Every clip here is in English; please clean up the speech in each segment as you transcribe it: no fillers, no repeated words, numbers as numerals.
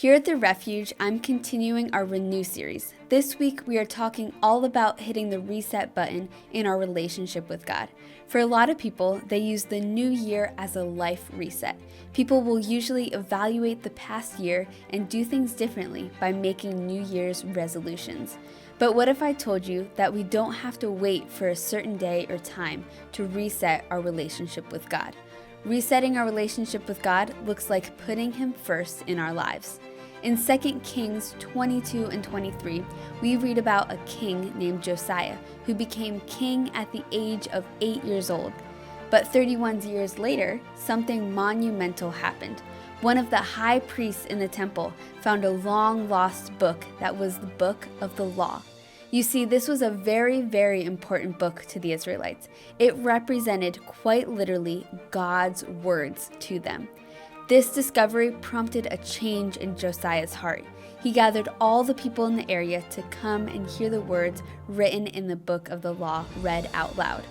Here at the Refuge, I'm continuing our Renew series. This week, we are talking all about hitting the reset button in our relationship with God. For a lot of people, they use the new year as a life reset. People will usually evaluate the past year and do things differently by making New Year's resolutions. But what if I told you that we don't have to wait for a certain day or time to reset our relationship with God? Resetting our relationship with God looks like putting Him first in our lives. In 2 Kings 22 and 23, we read about a king named Josiah who became king at the age of 8 years old. But 31 years later, something monumental happened. One of the high priests in the temple found a long-lost book that was the book of the law. You see, this was a very, very important book to the Israelites. It represented quite literally God's words to them. This discovery prompted a change in Josiah's heart. He gathered all the people in the area to come and hear the words written in the book of the law read out loud.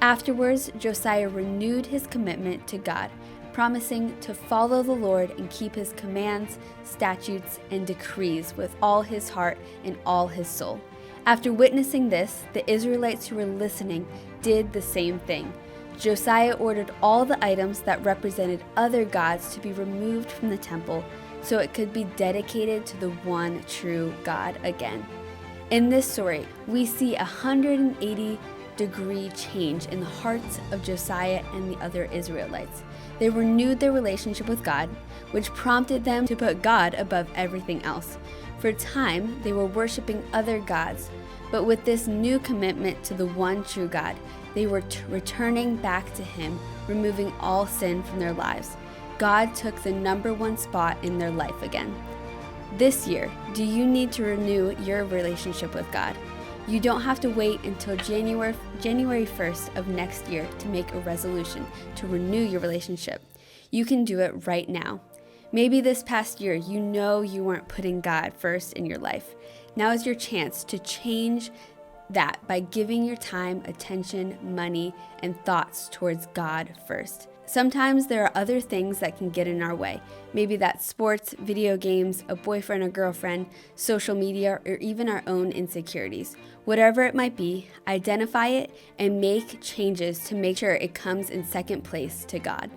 Afterwards, Josiah renewed his commitment to God, promising to follow the Lord and keep His commands, statutes, and decrees with all his heart and all his soul. After witnessing this, the Israelites who were listening did the same thing. Josiah ordered all the items that represented other gods to be removed from the temple so it could be dedicated to the one true God again. In this story, we see a 180-degree change in the hearts of Josiah and the other Israelites. They renewed their relationship with God, which prompted them to put God above everything else. For a time, they were worshiping other gods, but with this new commitment to the one true God, they were returning back to Him, removing all sin from their lives. God took the number one spot in their life again. This year, do you need to renew your relationship with God? You don't have to wait until January 1st of next year to make a resolution to renew your relationship. You can do it right now. Maybe this past year, you know you weren't putting God first in your life. Now is your chance to change that by giving your time, attention, money, and thoughts towards God first. Sometimes there are other things that can get in our way. Maybe that's sports, video games, a boyfriend or girlfriend, social media, or even our own insecurities. Whatever it might be, identify it and make changes to make sure it comes in second place to God.